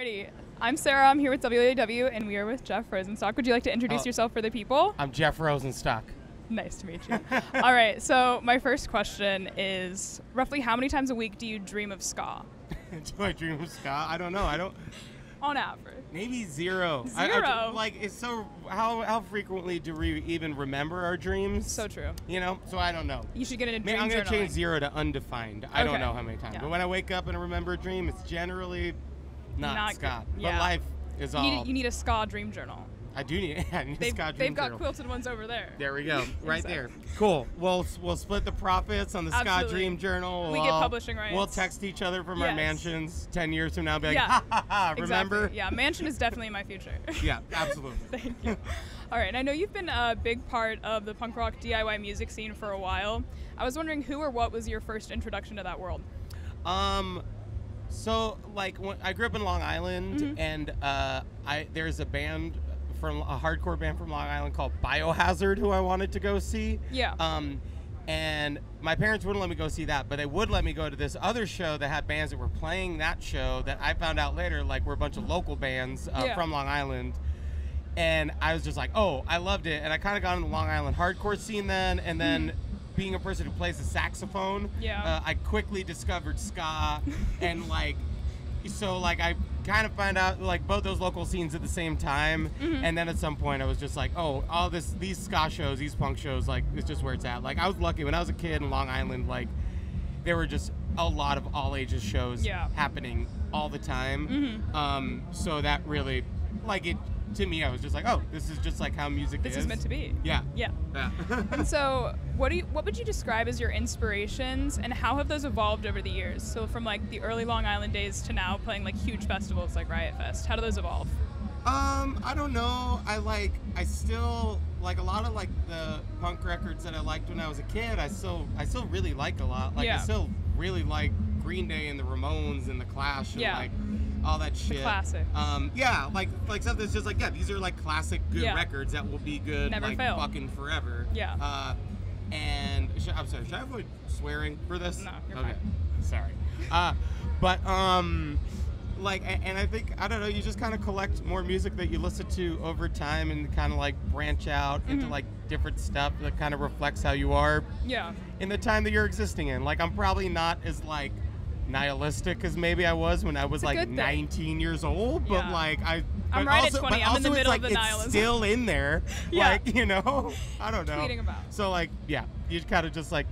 Alrighty, I'm Sarah. I'm here with WLUW, and we are with Jeff Rosenstock. Would you like to introduce yourself for the people? I'm Jeff Rosenstock. Nice to meet you. All right, so my first question is, roughly how many times a week do you dream of ska? Do I dream of ska? I don't know. I don't. On average. Maybe zero. Zero? Like, it's so. How frequently do we even remember our dreams? So true. You know. So I don't know. You should get into dream I'm gonna journaling. change zero to undefined. I don't Okay. know how many times. Yeah. But when I wake up and I remember a dream, it's generally not ska. Yeah. But life is all. You need a ska dream journal. I do need. I need a ska dream They've got journal. quilted ones over there. There we go, right Exactly. there. Cool. We'll split the profits on the Ska Absolutely. Dream Journal. We get publishing rights. We'll text each other from our Yes. mansions 10 years from now and be like, Yeah. ha ha ha, remember? Exactly. Yeah, mansion is definitely in my future. Yeah, absolutely. Thank you. All right, and I know you've been a big part of the punk rock DIY music scene for a while. I was wondering who or what was your first introduction to that world? So like when I grew up in Long Island, Mm-hmm. and there's a band from a hardcore band from Long Island called Biohazard who I wanted to go see. Yeah. And my parents wouldn't let me go see that, but they would let me go to this other show that had bands that were playing that show that I found out later like were a bunch of local bands Yeah. from Long Island. And I was just like, oh, I loved it. And I kind of got in the Long Island hardcore scene then, and then being a person who plays the saxophone, Yeah. I quickly discovered ska, and like, so like I kind of find out like both those local scenes at the same time, and then at some point I was just like, oh, these ska shows, these punk shows, like it's just where it's at. Like I was lucky when I was a kid in Long Island, like there were just a lot of all ages shows Yeah. happening all the time. So that really, like it to me, I was just like, oh, this is just like how music is. This is meant to be. Yeah. Yeah. Yeah. And so, what would you describe as your inspirations, and how have those evolved over the years? So, from like the early Long Island days to now, playing like huge festivals like Riot Fest. How do those evolve? I don't know. I still like a lot of like the punk records that I liked when I was a kid. I still really like a lot. Like Yeah. I still really like Green Day and the Ramones and the Clash and Yeah. like all that shit. Classics. Yeah, like stuff that's just like, yeah, these are like classic good Yeah. records that will be good Never like fail. fucking forever. Yeah. And I'm sorry, should I avoid swearing for this? No, you're okay. fine. Sorry. But like, and I think, I don't know, you just kind of collect more music that you listen to over time and kind of like branch out into like different stuff that kind of reflects how you are Yeah. in the time that you're existing in. Like, I'm probably not as like nihilistic as maybe I was when I was a like good thing. 19 years old, but Yeah. like I'm but right also, at 20. but I'm in the also middle it's of the like, nihilism. It's still in there. Yeah. Like, you know, I don't know. Tweeting about. So like, yeah, you kind of just like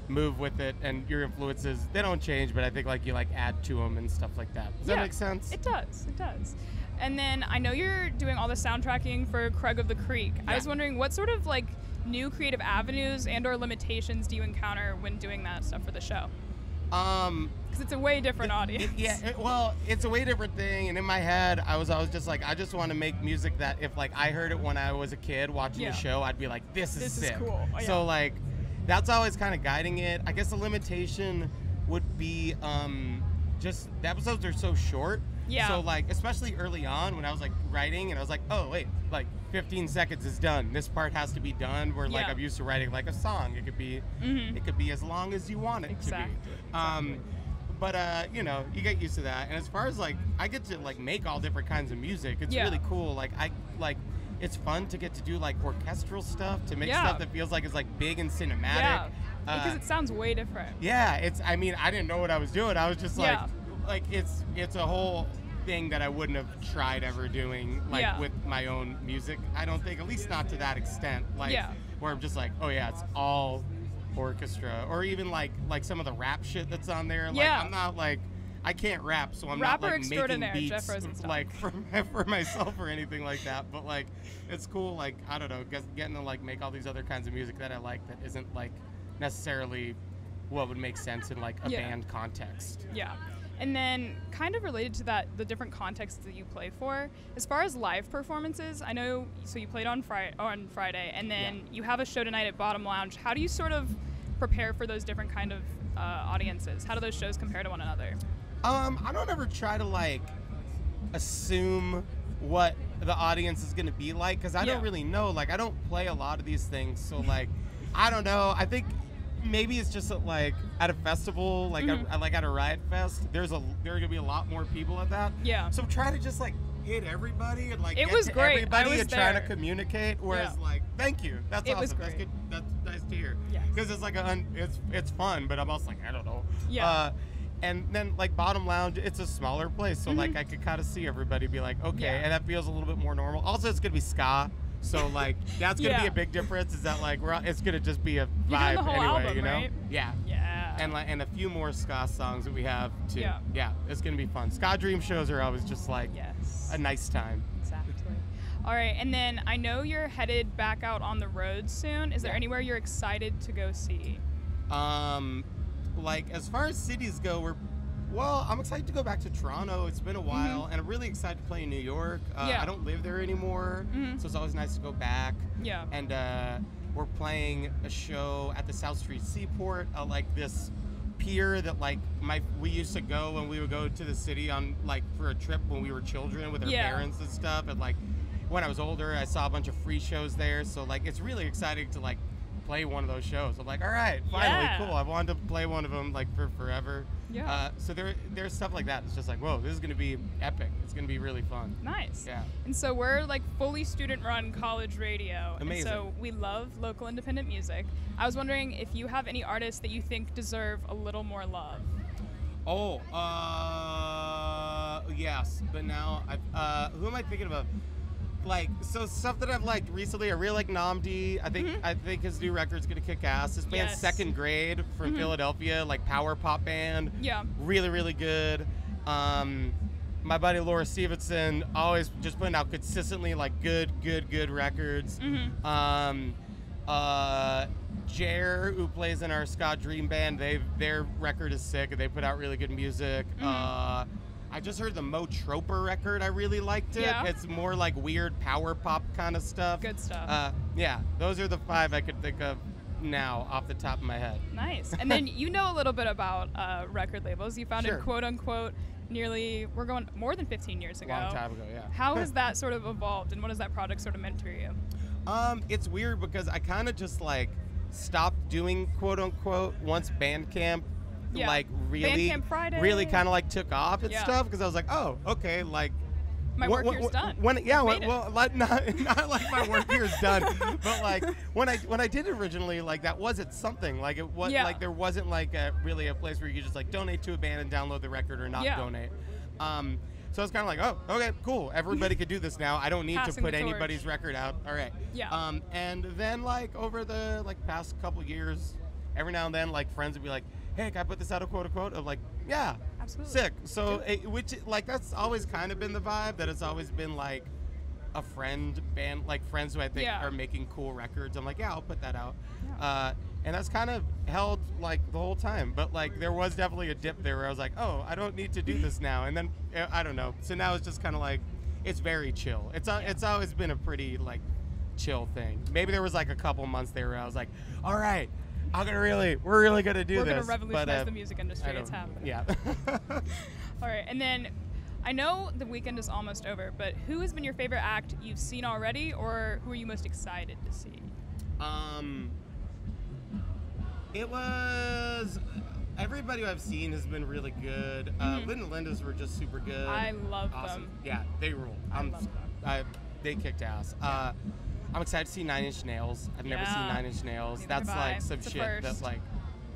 move with it, and your influences, they don't change, but I think like you like add to them and stuff like that. Does that make sense? It does. It does. And then I know you're doing all the soundtracking for Craig of the Creek. I Yeah. was wondering what sort of like new creative avenues and or limitations do you encounter when doing that stuff for the show? Because it's a way different audience. Well, it's a way different thing, and in my head, I was always just like, I just want to make music that if like I heard it when I was a kid watching Yeah. the show, I'd be like, this is sick. cool. Oh, yeah. So like, that's always kind of guiding it. I guess the limitation would be just the episodes are so short. Yeah. So like, especially early on when I was like writing, and I was like, oh wait, like 15 seconds is done. This part has to be done. Where like Yeah. I'm used to writing like a song. It could be as long as you want it Exactly. to be. But you know, you get used to that. And as far as like, I get to like make all different kinds of music. It's Yeah. really cool. Like it's fun to get to do like orchestral stuff, to make Yeah. stuff that feels like it's like big and cinematic. Yeah. Because it sounds way different. Yeah, I mean, I didn't know what I was doing. I was just like, Yeah. it's a whole thing that I wouldn't have tried ever doing, like Yeah. with my own music. I don't think, at least not to that extent. Like, Yeah. where I'm just like, oh yeah, it's all orchestra, or even like some of the rap shit that's on there. Like, Yeah. I'm not like, I can't rap, so I'm Rapper not like making extraordinaire, Jeff beats Rosenstock. like for myself or anything like that. But like, it's cool. Like, I don't know, getting to like make all these other kinds of music that I like that isn't like necessarily what would make sense in like a Yeah. band context. Yeah. And then kind of related to that, the different contexts that you play for, as far as live performances, I know, so you played on Friday, and then you have a show tonight at Bottom Lounge. How do you sort of prepare for those different kind of audiences? How do those shows compare to one another? I don't ever try to like assume what the audience is going to be like, because I don't really know. Like, I don't play a lot of these things, so like, I don't know. I think maybe it's just like at a festival, like like at a Riot Fest. There are gonna be a lot more people at that. Yeah. So try to just like hit everybody and like it get was to great. everybody I was and there. trying to communicate. Whereas like, thank you. That's it awesome. Was great. That's good. That's nice to hear. Yes. Because it's like it's fun, but I'm also like, I don't know. Yeah. And then like Bottom Lounge, it's a smaller place, so like I could kind of see everybody be like, okay, and that feels a little bit more normal. Also, it's gonna be ska. So like that's gonna be a big difference. Is that like it's gonna just be a vibe the whole anyway, album, you know? right? Yeah. And a few more ska songs that we have too. Yeah, it's gonna be fun. Ska Dream shows are always just like a nice time. Exactly. All right, and then I know you're headed back out on the road soon. Is there anywhere you're excited to go see? Like as far as cities go, I'm excited to go back to Toronto. It's been a while, and I'm really excited to play in New York. I don't live there anymore, so it's always nice to go back. Yeah. And we're playing a show at the South Street Seaport, like this pier that like we used to go when we would go to the city on like for a trip when we were children with our parents and stuff. And like when I was older, I saw a bunch of free shows there. So like it's really exciting to like play one of those shows. I'm like, all right, finally, cool. I've wanted to play one of them like for forever. Yeah. So there's stuff like that. It's just like, whoa, this is gonna be epic. It's gonna be really fun. Nice. Yeah. And so we're like fully student-run college radio. Amazing. And so we love local independent music. I was wondering if you have any artists that you think deserve a little more love. Oh, yes. But now, who am I thinking of? Like, so stuff that I've liked recently, I really like Namdi. I think his new record's gonna kick ass. This band's Second Grade from Philadelphia, like power pop band. Yeah. Really, really good. My buddy Laura Stevenson, always just putting out consistently like good records. Jer, who plays in our Scott Dream band, their record is sick and they put out really good music. I just heard the Mo Troper record. I really liked it. Yeah. It's more like weird power pop kind of stuff. Good stuff. Yeah, those are the 5 I could think of now off the top of my head. Nice. And then you know a little bit about record labels. You founded quote unquote we're going more than 15 years ago. Long time ago, yeah. How has that sort of evolved and what has that project sort of meant for you? It's weird because I kind of just like stopped doing quote unquote once Bandcamp like really kind of like took off and stuff, because I was like, oh, okay, like my work here's done. Like not like my work here's done, but like when I did it originally, like that wasn't something like it was like there wasn't like really a place where you could just like donate to a band and download the record or not donate. So I was kind of like, oh, okay, cool. Everybody could do this now. I don't need to put anybody's record out. All right. Yeah. And then like over the like past couple years, every now and then like friends would be like, hey, can I put this out, quote unquote? Of like, yeah, absolutely, sick. So, which like that's always kind of been the vibe. That it's always been like a friend band, like friends who I think are making cool records. I'm like, yeah, I'll put that out. Yeah. And that's kind of held like the whole time. But like there was definitely a dip there where I was like, oh, I don't need to do this now. And then I don't know. So now it's just kind of like it's very chill. It's always been a pretty like chill thing. Maybe there was like a couple months there where I was like, all right, we're really gonna do this. We're gonna revolutionize the music industry. It's happening. Yeah. All right, and then I know the weekend is almost over, but who has been your favorite act you've seen already, or who are you most excited to see? It was everybody who I've seen has been really good. Lynn and Linda's were just super good. I love them. them. Yeah, they rule. I love them. They kicked ass. I'm excited to see 9 Inch Nails. I've never seen 9 Inch Nails. Neither That's have like I. some It's a shit first. that's like,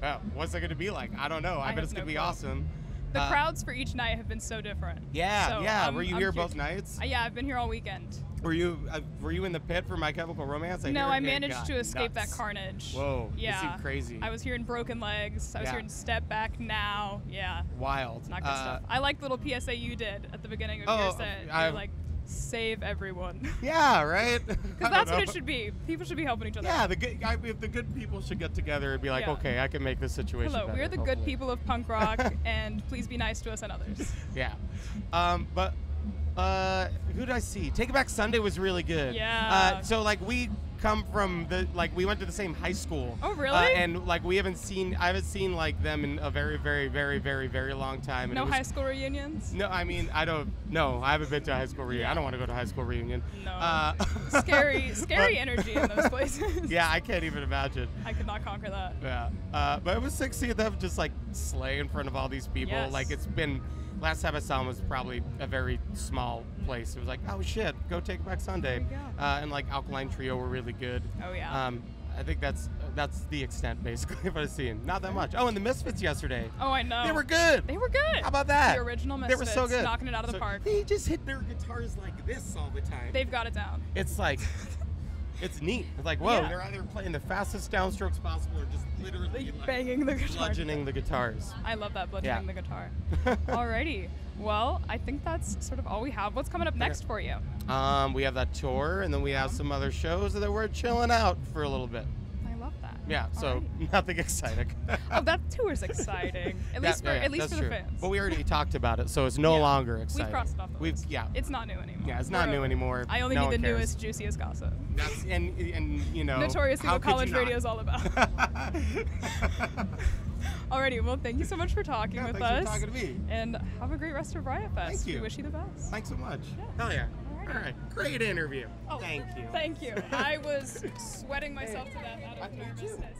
oh, what's it gonna be like? I don't know. I bet it's gonna be awesome. The crowds for each night have been so different. Yeah, So, were you here both nights? Yeah, I've been here all weekend. Were you in the pit for My Chemical Romance? No, I managed to escape that carnage. Whoa, yeah, this seemed crazy. I was here in Broken Legs. I was here in Step Back Now. Yeah. Wild. Not good stuff. I like the little PSA you did at the beginning of your set. You're like, save everyone. Yeah, right? Because that's what it should be. People should be helping each other. Yeah, the good people should get together and be like, okay, I can make this situation better. We're the good people of punk rock, and please be nice to us and others. Yeah. But who did I see? Take It Back Sunday was really good. Yeah. So like come from we went to the same high school. Oh, really? And like I haven't seen like them in a very, very, very, very, very long time. And No high school reunions? No, I mean, I haven't been to a high school reunion. I don't want to go to a high school reunion. No. Scary energy in those places. Yeah, I can't even imagine. I could not conquer that. Yeah. But it was sick seeing them just like slay in front of all these people. Yes. Like last time I saw them was probably a very small place. It was like, oh shit, go Take Back Sunday. And like Alkaline Trio were really good. Oh yeah. I think that's the extent basically of what I've seen. Not that much. Oh, and the Misfits yesterday. Oh, I know. They were good. They were good. How about that? The original Misfits. They were so good. Knocking it out of the park. They just hit their guitars like this all the time. They've got it down. It's like, it's neat. It's like, whoa, Yeah. they're either playing the fastest downstrokes possible or just literally like, banging the guitar. bludgeoning the guitars. I love that, bludgeoning the guitar. Yeah. Alrighty. Well, I think that's sort of all we have. What's coming up next for you? We have that tour, and then we have some other shows, and then we're chilling out for a little bit. I love that. Yeah, so Alrighty. nothing exciting. Oh, that tour's exciting. At least for that's the true. fans. But we already talked about it, so it's no longer exciting. We've crossed it off the list. Yeah. It's not new anymore. Yeah, it's not new anymore. I only No need one the cares. newest, juiciest gossip. That's and you know. Notoriously how what could you college not? radio is all about. Alrighty, well, thank you so much for talking with thanks us. for talking to me. And have a great rest of Riot Fest. Thank you. We wish you the best. Thanks so much. Yeah. Hell yeah. Alrighty. All right. Great interview. Oh, Thank you. Thank you. I was sweating myself to death out of Me too. nervousness.